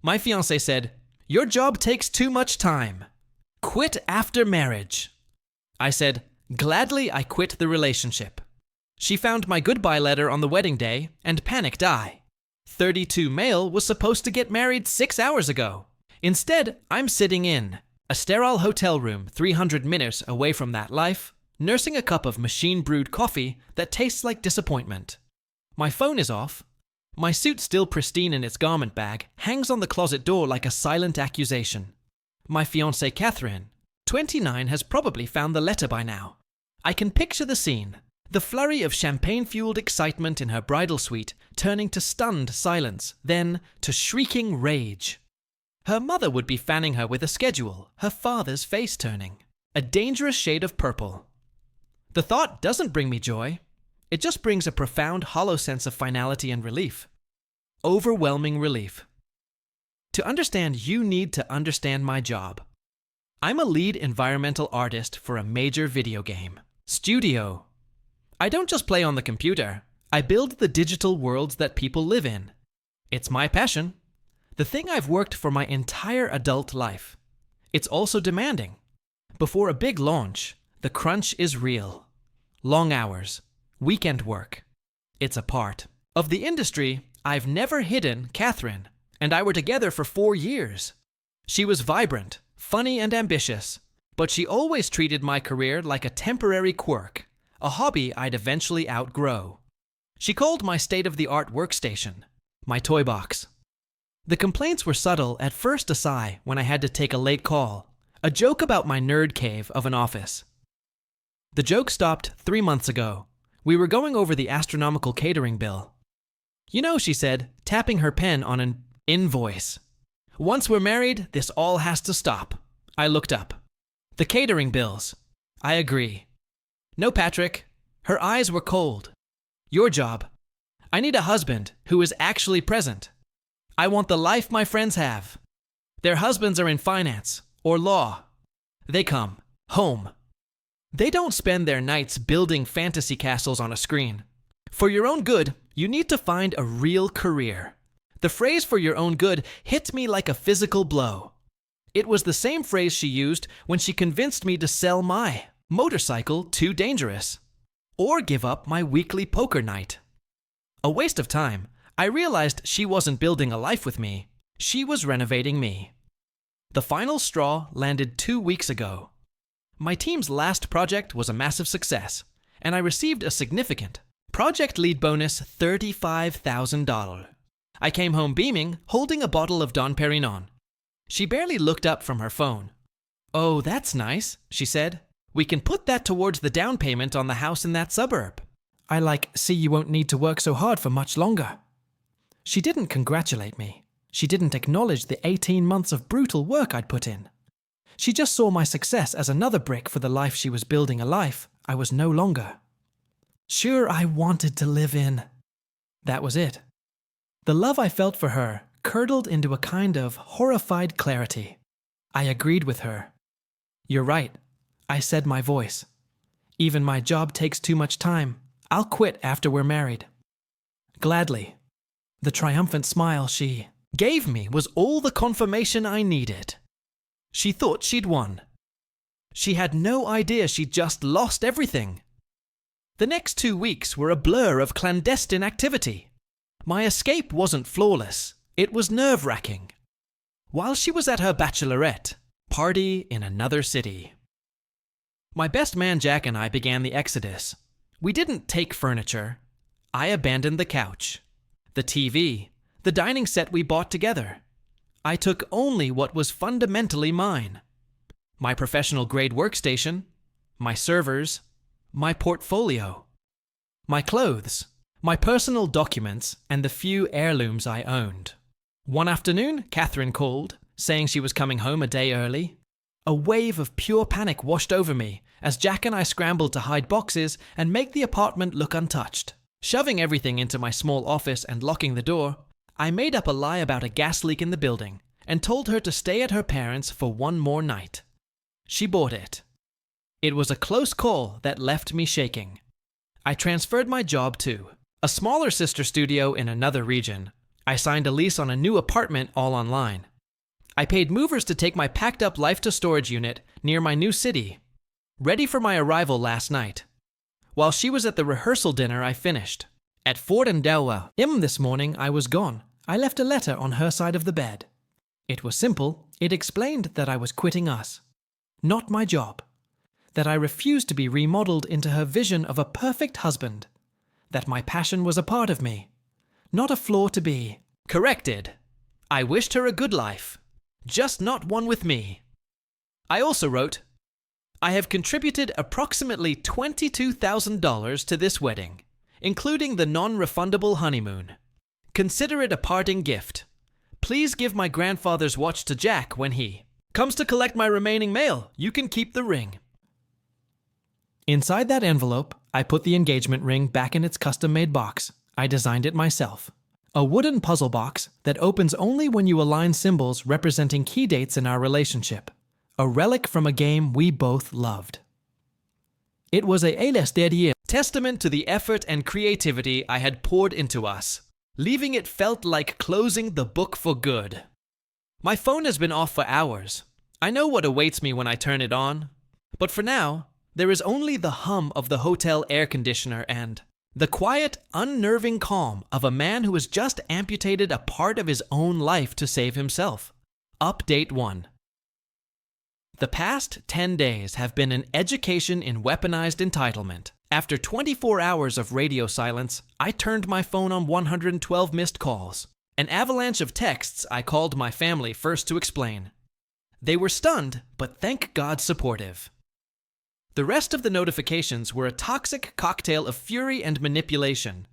My fiancée said, "Your job takes too much time. Quit after marriage." I said, "Gladly I quit the relationship." She found my goodbye letter on the wedding day and panicked I. 32 male was supposed to get married 6 hours ago. Instead, I'm sitting in a sterile hotel room 300 minutes away from that life, nursing a cup of machine-brewed coffee that tastes like disappointment. My phone is off. My suit, still pristine in its garment bag, hangs on the closet door like a silent accusation. My fiancée Catherine, 29, has probably found the letter by now. I can picture the scene, the flurry of champagne-fueled excitement in her bridal suite turning to stunned silence, then to shrieking rage. Her mother would be fanning her with a schedule, her father's face turning a dangerous shade of purple. The thought doesn't bring me joy. It just brings a profound, hollow sense of finality and relief. Overwhelming relief. To understand, you need to understand my job. I'm a lead environmental artist for a major video game studio. I don't just play on the computer. I build the digital worlds that people live in. It's my passion. The thing I've worked for my entire adult life. It's also demanding. Before a big launch, the crunch is real. Long hours, weekend work. It's a part of the industry. I've never hidden Catherine, and I were together for 4 years. She was vibrant, funny, and ambitious, but she always treated my career like a temporary quirk, a hobby I'd eventually outgrow. She called my state-of-the-art workstation my toy box. The complaints were subtle, at first a sigh when I had to take a late call, a joke about my nerd cave of an office. The joke stopped 3 months ago. We were going over the astronomical catering bill. "You know," she said, tapping her pen on an invoice, "once we're married, this all has to stop." I looked up. "The catering bills." "I agree." "No, Patrick." Her eyes were cold. "Your job. I need a husband who is actually present. I want the life my friends have. Their husbands are in finance or law. They come home. They don't spend their nights building fantasy castles on a screen. For your own good, you need to find a real career." The phrase "for your own good" hit me like a physical blow. It was the same phrase she used when she convinced me to sell my motorcycle Too Dangerous, or give up my weekly poker night. A waste of time. I realized she wasn't building a life with me. She was renovating me. The final straw landed 2 weeks ago. My team's last project was a massive success, and I received a significant project lead bonus, $35,000. I came home beaming, holding a bottle of Dom Perignon. She barely looked up from her phone. "Oh, that's nice," she said. "We can put that towards the down payment on the house in that suburb." See you won't need to work so hard for much longer." She didn't congratulate me. She didn't acknowledge the 18 months of brutal work I'd put in. She just saw my success as another brick for the life she was building, a life I was no longer. Sure, I wanted to live in. That was it. The love I felt for her curdled into a kind of horrified clarity. I agreed with her. "You're right," I said, my voice. "Even my job takes too much time. I'll quit after we're married." "Gladly." The triumphant smile she gave me was all the confirmation I needed. She thought she'd won. She had no idea she'd just lost everything. The next 2 weeks were a blur of clandestine activity. My escape wasn't flawless. It was nerve-wracking. While she was at her bachelorette party in another city, my best man Jack and I began the exodus. We didn't take furniture. I abandoned the couch, the TV, the dining set we bought together. I took only what was fundamentally mine. My professional-grade workstation, my servers, my portfolio, my clothes, my personal documents, and the few heirlooms I owned. One afternoon, Catherine called, saying she was coming home a day early. A wave of pure panic washed over me as Jack and I scrambled to hide boxes and make the apartment look untouched. Shoving everything into my small office and locking the door, I made up a lie about a gas leak in the building and told her to stay at her parents' for one more night. She bought it. It was a close call that left me shaking. I transferred my job to a smaller sister studio in another region. I signed a lease on a new apartment all online. I paid movers to take my packed up life-to-storage unit near my new city, ready for my arrival last night. While she was at the rehearsal dinner, I finished. At 4:11 a.m. this morning, I was gone. I left a letter on her side of the bed. It was simple. It explained that I was quitting us, not my job, that I refused to be remodeled into her vision of a perfect husband, that my passion was a part of me, not a flaw to be corrected. I wished her a good life, just not one with me. I also wrote, I have contributed approximately $22,000 to this wedding, including the non-refundable honeymoon. Consider it a parting gift. Please give my grandfather's watch to Jack when he comes to collect my remaining mail. You can keep the ring. Inside that envelope, I put the engagement ring back in its custom-made box. I designed it myself. A wooden puzzle box that opens only when you align symbols representing key dates in our relationship. A relic from a game we both loved. It was a élestérier, testament to the effort and creativity I had poured into us. Leaving it felt like closing the book for good. My phone has been off for hours. I know what awaits me when I turn it on. But for now, there is only the hum of the hotel air conditioner and the quiet, unnerving calm of a man who has just amputated a part of his own life to save himself. Update 1. The past 10 days have been an education in weaponized entitlement. After 24 hours of radio silence, I turned my phone on 112 missed calls. An avalanche of texts I called my family first to explain. They were stunned, but thank God supportive. The rest of the notifications were a toxic cocktail of fury and manipulation.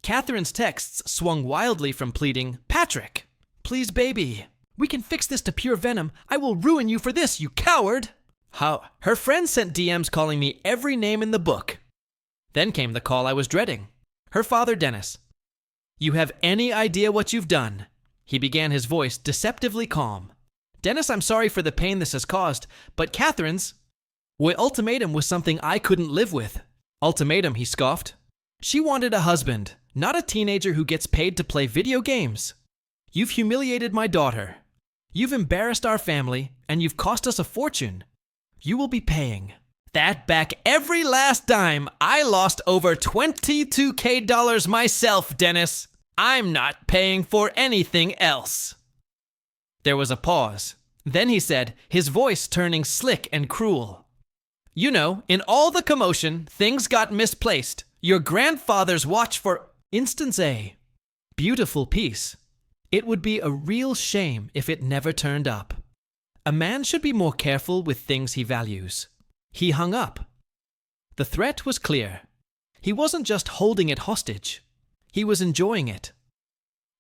Catherine's texts swung wildly from pleading, Patrick, please baby, we can fix this to pure venom. I will ruin you for this, you coward. Her friends sent DMs calling me every name in the book. Then came the call I was dreading. Her father, Dennis. You have any idea what you've done? He began, his voice deceptively calm. Dennis, I'm sorry for the pain this has caused, but Catherine's ultimatum was something I couldn't live with. Ultimatum, he scoffed. She wanted a husband, not a teenager who gets paid to play video games. You've humiliated my daughter. You've embarrassed our family, and you've cost us a fortune. You will be paying that back every last dime. I lost over $22,000 myself, Dennis. I'm not paying for anything else. There was a pause. Then he said, his voice turning slick and cruel. You know, in all the commotion, things got misplaced. Your grandfather's watch for instance A. Beautiful piece. It would be a real shame if it never turned up. A man should be more careful with things he values. He hung up. The threat was clear. He wasn't just holding it hostage. He was enjoying it.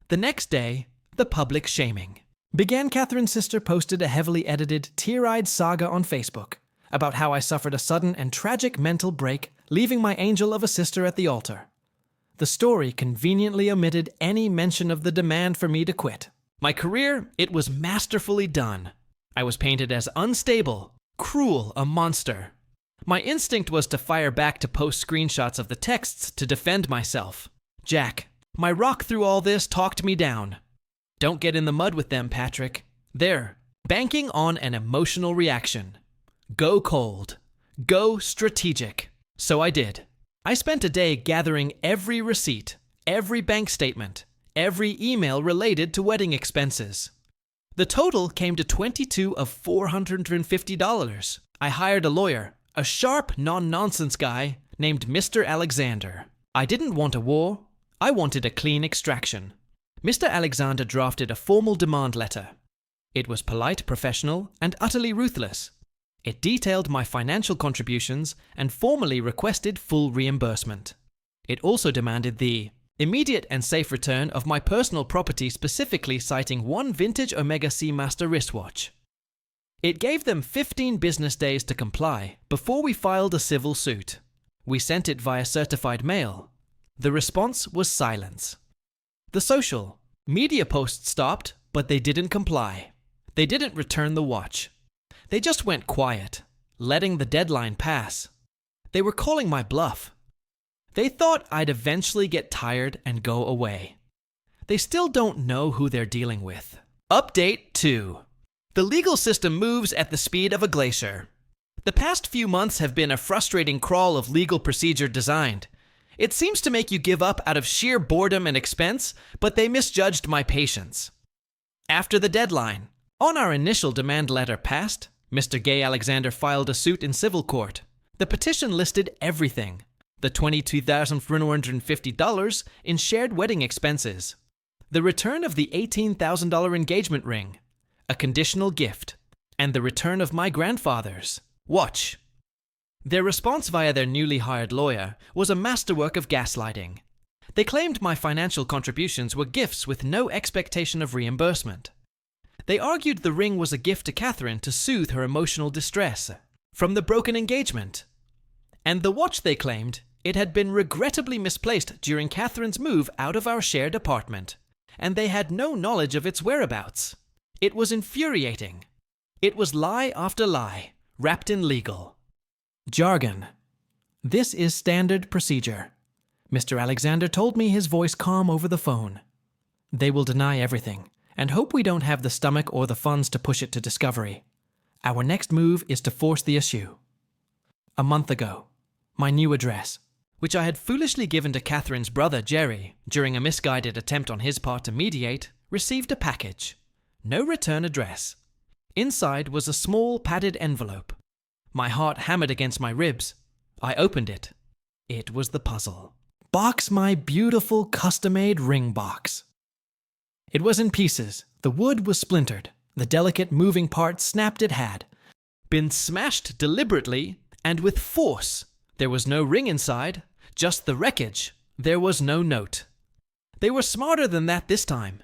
The next day, the public shaming began. Catherine's sister posted a heavily edited, tear-eyed saga on Facebook about how I suffered a sudden and tragic mental break, leaving my angel of a sister at the altar. The story conveniently omitted any mention of the demand for me to quit. My career, it was masterfully done. I was painted as unstable, cruel, a monster. My instinct was to fire back to post screenshots of the texts to defend myself. Jack, my rock through all this, talked me down. Don't get in the mud with them, Patrick. They're banking on an emotional reaction. Go cold. Go strategic. So I did. I spent a day gathering every receipt, every bank statement, every email related to wedding expenses. The total came to $22 of $450. I hired a lawyer, a sharp, non-nonsense guy named Mr. Alexander. I didn't want a war. I wanted a clean extraction. Mr. Alexander drafted a formal demand letter. It was polite, professional, and utterly ruthless. It detailed my financial contributions and formally requested full reimbursement. It also demanded the immediate and safe return of my personal property, specifically citing one vintage Omega Seamaster wristwatch. It gave them 15 business days to comply before we filed a civil suit. We sent it via certified mail. The response was silence. The social media posts stopped, but they didn't comply. They didn't return the watch. They just went quiet, letting the deadline pass. They were calling my bluff. They thought I'd eventually get tired and go away. they still don't know who they're dealing with. Update 2. The legal system moves at the speed of a glacier. The past few months have been a frustrating crawl of legal procedure designed. It seems to make you give up out of sheer boredom and expense, but they misjudged my patience. After the deadline, on our initial demand letter passed, Mr. Gay Alexander filed a suit in civil court. The petition listed everything: the $22,450 in shared wedding expenses, the return of the $18,000 engagement ring, a conditional gift, and the return of my grandfather's watch. Their response via their newly hired lawyer was a masterwork of gaslighting. They claimed my financial contributions were gifts with no expectation of reimbursement. They argued the ring was a gift to Catherine to soothe her emotional distress from the broken engagement. And the watch, they claimed, it had been regrettably misplaced during Catherine's move out of our shared apartment, and they had no knowledge of its whereabouts. It was infuriating. It was lie after lie, wrapped in legal jargon. This is standard procedure. Mr. Alexander told me, his voice calm over the phone. They will deny everything, and hope we don't have the stomach or the funds to push it to discovery. Our next move is to force the issue. A month ago, my new address, which I had foolishly given to Catherine's brother Jerry during a misguided attempt on his part to mediate, received a package. No return address. Inside was a small padded envelope. My heart hammered against my ribs. I opened it. It was the puzzle. Box, my beautiful custom-made ring box. It was in pieces. The wood was splintered. The delicate moving parts snapped it had been smashed deliberately and with force. There was no ring inside, just the wreckage. There was no note. They were smarter than that this time.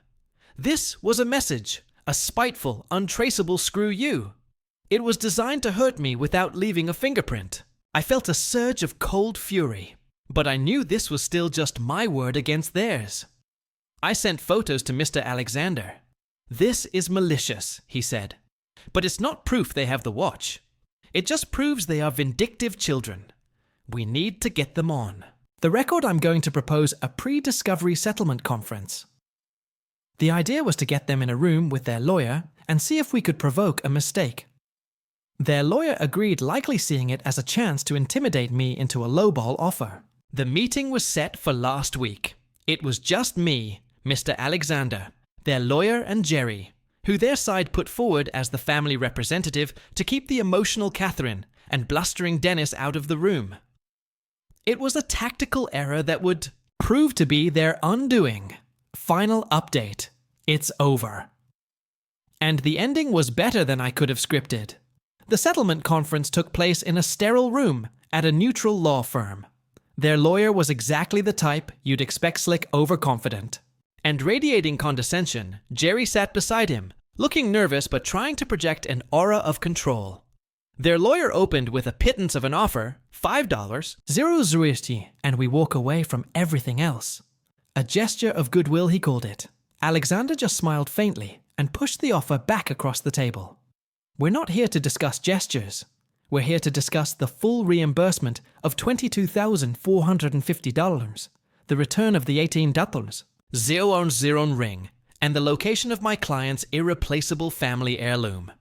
This was a message, a spiteful, untraceable screw you. It was designed to hurt me without leaving a fingerprint. I felt a surge of cold fury, but I knew this was still just my word against theirs. I sent photos to Mr. Alexander. This is malicious, he said, but it's not proof they have the watch. It just proves they are vindictive children. We need to get them on the record. I'm going to propose a pre-discovery settlement conference. The idea was to get them in a room with their lawyer and see if we could provoke a mistake. Their lawyer agreed, likely seeing it as a chance to intimidate me into a lowball offer. The meeting was set for last week. It was just me, Mr. Alexander, their lawyer, and Jerry, who their side put forward as the family representative to keep the emotional Catherine and blustering Dennis out of the room. It was a tactical error that would prove to be their undoing. Final update. It's over. And the ending was better than I could have scripted. The settlement conference took place in a sterile room at a neutral law firm. Their lawyer was exactly the type you'd expect slick, overconfident. And radiating condescension, Jerry sat beside him, looking nervous but trying to project an aura of control. Their lawyer opened with a pittance of an offer, $5, zero zruisti, and we walk away from everything else. A gesture of goodwill, he called it. Alexander just smiled faintly and pushed the offer back across the table. We're not here to discuss gestures. We're here to discuss the full reimbursement of $22,450, the return of the $18, zero ring, and the location of my client's irreplaceable family heirloom.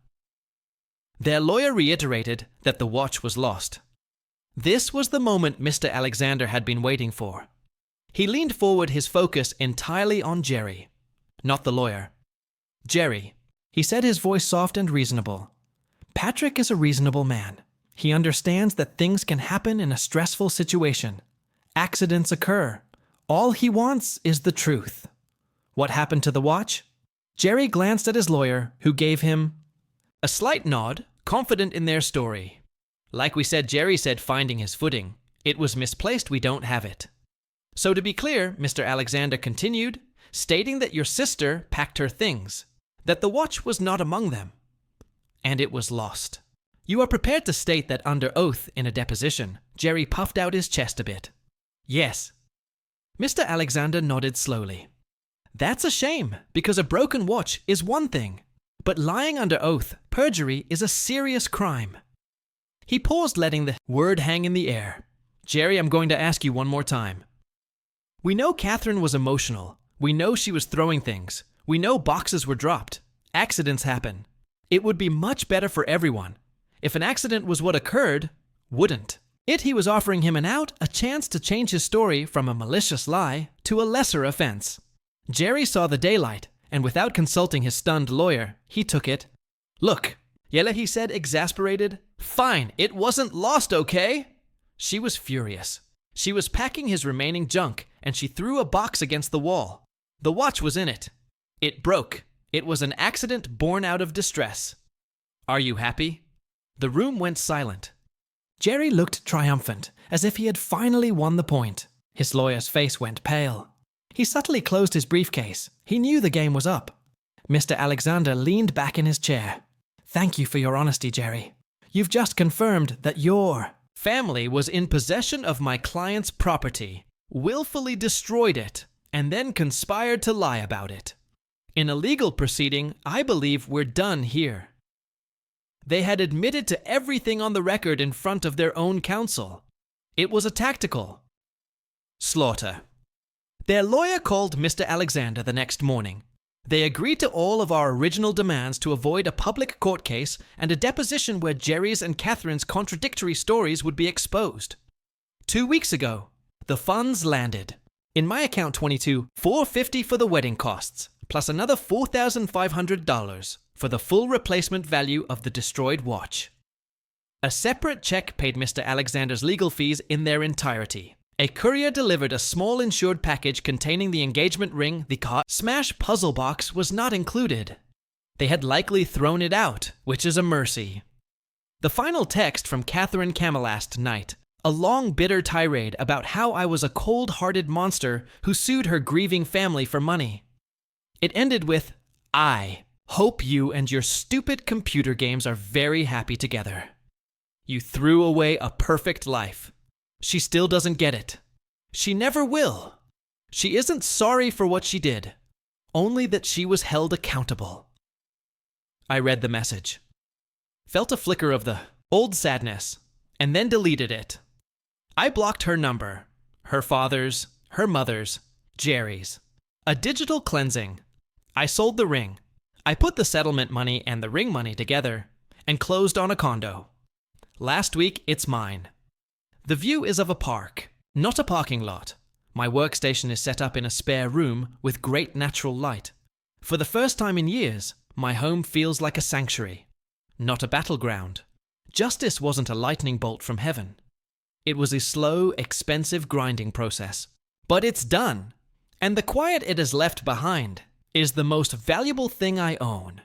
Their lawyer reiterated that the watch was lost. This was the moment Mr. Alexander had been waiting for. He leaned forward, his focus entirely on Jerry, not the lawyer. Jerry, he said, his voice soft and reasonable. Patrick is a reasonable man. He understands that things can happen in a stressful situation. Accidents occur. All he wants is the truth. What happened to the watch? Jerry glanced at his lawyer, who gave him a slight nod, confident in their story. Like we said, Jerry said, finding his footing. It was misplaced, we don't have it. So to be clear, Mr. Alexander continued, stating that your sister packed her things, that the watch was not among them, and it was lost. You are prepared to state that under oath in a deposition? Jerry puffed out his chest a bit. Yes. Mr. Alexander nodded slowly. That's a shame, because a broken watch is one thing, but lying under oath, perjury, is a serious crime. He paused, letting the word hang in the air. Jerry, I'm going to ask you one more time. We know Catherine was emotional. We know she was throwing things. We know boxes were dropped. Accidents happen. It would be much better for everyone if an accident was what occurred, wouldn't. He was offering him an out, a chance to change his story from a malicious lie to a lesser offense. Jerry saw the daylight, and without consulting his stunned lawyer, he took it. Look, Yella, he said, exasperated. Fine, it wasn't lost, okay? She was furious. She was packing his remaining junk, and she threw a box against the wall. The watch was in it. It broke. It was an accident born out of distress. Are you happy? The room went silent. Jerry looked triumphant, as if he had finally won the point. His lawyer's face went pale. He subtly closed his briefcase. He knew the game was up. Mr. Alexander leaned back in his chair. Thank you for your honesty, Jerry. You've just confirmed that your family was in possession of my client's property, willfully destroyed it, and then conspired to lie about it. In a legal proceeding, I believe we're done here. They had admitted to everything on the record in front of their own counsel. It was a tactical slaughter. Their lawyer called Mr. Alexander the next morning. They agreed to all of our original demands to avoid a public court case and a deposition where Jerry's and Catherine's contradictory stories would be exposed. 2 weeks ago, the funds landed. In my account 22, $450 for the wedding costs, plus another $4,500 for the full replacement value of the destroyed watch. A separate check paid Mr. Alexander's legal fees in their entirety. A courier delivered a small insured package containing the engagement ring. The Smash puzzle box was not included. They had likely thrown it out, which is a mercy. The final text from Catherine came last night. A long, bitter tirade about how I was a cold-hearted monster who sued her grieving family for money. It ended with, I hope you and your stupid computer games are very happy together. You threw away a perfect life. She still doesn't get it. She never will. She isn't sorry for what she did, only that she was held accountable. I read the message, felt a flicker of the old sadness, and then deleted it. I blocked her number, her father's, her mother's, Jerry's. A digital cleansing. I sold the ring. I put the settlement money and the ring money together and closed on a condo. Last week, it's mine. The view is of a park, not a parking lot. My workstation is set up in a spare room with great natural light. For the first time in years, my home feels like a sanctuary, not a battleground. Justice wasn't a lightning bolt from heaven. It was a slow, expensive grinding process. But it's done, and the quiet it has left behind is the most valuable thing I own.